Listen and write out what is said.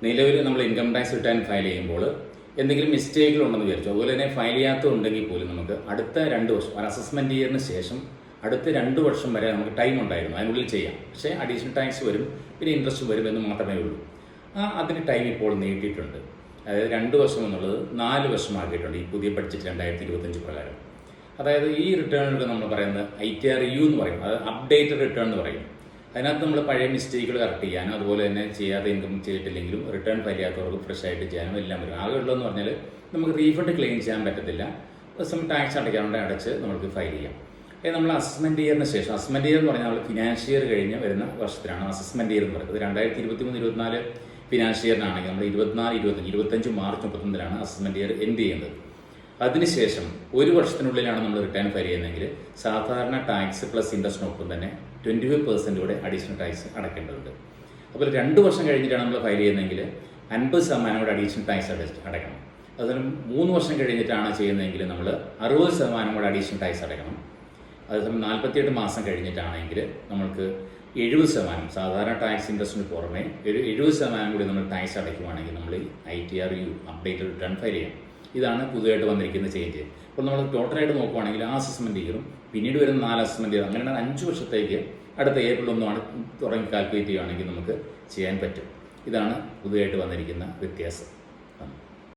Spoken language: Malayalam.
നിലവിൽ നമ്മൾ ഇൻകം ടാക്സ് റിട്ടേൺ ഫയൽ ചെയ്യുമ്പോൾ എന്തെങ്കിലും മിസ്റ്റേക്കുകൾ ഉണ്ടെന്ന് വിചാരിച്ചു. അതുപോലെ തന്നെ ഫയൽ ചെയ്യാത്തതുണ്ടെങ്കിൽ പോലും നമുക്ക് അടുത്ത 2 വർഷം, ഒരു അസസ്മെൻറ്റ് ഇയറിന് ശേഷം അടുത്ത 2 വർഷം വരെ നമുക്ക് ടൈം ഉണ്ടായിരുന്നു, അതിനുള്ളിൽ ചെയ്യാം. പക്ഷേ അഡീഷണൽ ടാക്സ് വരും, പിന്നെ ഇൻട്രസ്റ്റ് വരും എന്ന് മാത്രമേ ഉള്ളൂ. അതിന് ടൈം ഇപ്പോൾ നീട്ടിയിട്ടുണ്ട്. അതായത് 2 വർഷം എന്നുള്ളത് 4 വർഷമാക്കിയിട്ടുണ്ട് ഈ പുതിയ ബഡ്ജറ്റ് 2025 പ്രകാരം. അതായത് ഈ റിട്ടേണുകൾക്ക് നമ്മൾ പറയുന്നത് ITRU എന്ന് പറയും, അത് അപ്ഡേറ്റഡ് റിട്ടേൺ എന്ന് പറയും. അതിനകത്ത് നമ്മൾ പഴയ മിസ്റ്റേക്കുകൾ കറക്റ്റ് ചെയ്യാനും അതുപോലെ തന്നെ ചെയ്യാതെ ഇൻകം ചെയ്തിട്ടില്ലെങ്കിലും റിട്ടേൺ ഫയൽ ചെയ്യാത്തവർക്ക് ഫ്രഷ് ആയിട്ട് ചെയ്യാനും എല്ലാം വരും. ആകെ ഉള്ളതെന്ന് പറഞ്ഞാൽ നമുക്ക് റീഫണ്ട് ക്ലെയിം ചെയ്യാൻ പറ്റത്തില്ല, ടാക്സ് അടയ്ക്കാണ്ട് അടച്ച് നമുക്ക് ഫയൽ ചെയ്യാം. നമ്മൾ അസസ്മെൻറ്റ് ഇയറിന് ശേഷം, അസസ്മെൻറ്റ് ഇയർ എന്ന് പറഞ്ഞാൽ നമ്മൾ ഫിനാൻഷ്യൽ ഇയർ കഴിഞ്ഞ് വരുന്ന വർഷത്തിലാണ് അസസ്മെൻറ്റ് ഇയർ എന്ന് പറയുന്നത്. 2023-24 ഫിനാൻഷ്യൽ ഇയറിനാണെങ്കിൽ നമ്മൾ 24-25 മാർച്ച് 31-ലാണ് അസസ്മെൻറ്റ് ഇയർ എൻഡ് ചെയ്യുന്നത്. അതിനുശേഷം 1 വർഷത്തിനുള്ളിലാണ് നമ്മൾ റിട്ടേൺ ഫയൽ ചെയ്യുന്നതെങ്കിൽ സാധാരണ ടാക്സ് പ്ലസ് ഇൻട്രസ്റ്റിനൊപ്പം തന്നെ 25% കൂടെ അഡീഷണൽ ടാക്സ് അടയ്ക്കേണ്ടതുണ്ട്. അപ്പോൾ 2 വർഷം കഴിഞ്ഞിട്ടാണ് നമ്മൾ ഫയൽ ചെയ്യുന്നതെങ്കിൽ 50% കൂടെ അഡീഷണൽ ടാക്സ് അടയ്ക്കണം. അതുപോലെ 3 വർഷം കഴിഞ്ഞിട്ടാണ് ചെയ്യുന്നതെങ്കിൽ നമ്മൾ 60% കൂടെ അഡീഷണൽ ടാക്സ് അടയ്ക്കണം. അതേസമയം 48 മാസം കഴിഞ്ഞിട്ടാണെങ്കിൽ നമ്മൾക്ക് 70%, സാധാരണ ടാക്സ് ഇൻട്രസ്റ്റിന് പുറമെ 70% കൂടി നമ്മൾ ടാക്സ് അടയ്ക്കുവാണെങ്കിൽ നമ്മൾ ITRU അപ്ഡേറ്റഡ് റിട്ടേൺ ഫയൽ ചെയ്യാം. ഇതാണ് പുതുതായിട്ട് വന്നിരിക്കുന്ന ചേഞ്ച്. അപ്പോൾ നമ്മൾ ടോട്ടലായിട്ട് നോക്കുവാണെങ്കിൽ ആ അസസ്മെൻറ്റ് ഇയറും പിന്നീട് വരുന്ന 4 അസസ്മെൻറ്റ് ഇയർ, അങ്ങനെ 5 വർഷത്തേക്ക് അടുത്ത ഏപ്രിൽ 1 തുടങ്ങി കാൽക്കുലേറ്റ് ചെയ്യുകയാണെങ്കിൽ നമുക്ക് ചെയ്യാൻ പറ്റും. ഇതാണ് പുതുതായിട്ട് വന്നിരിക്കുന്ന വ്യത്യാസം.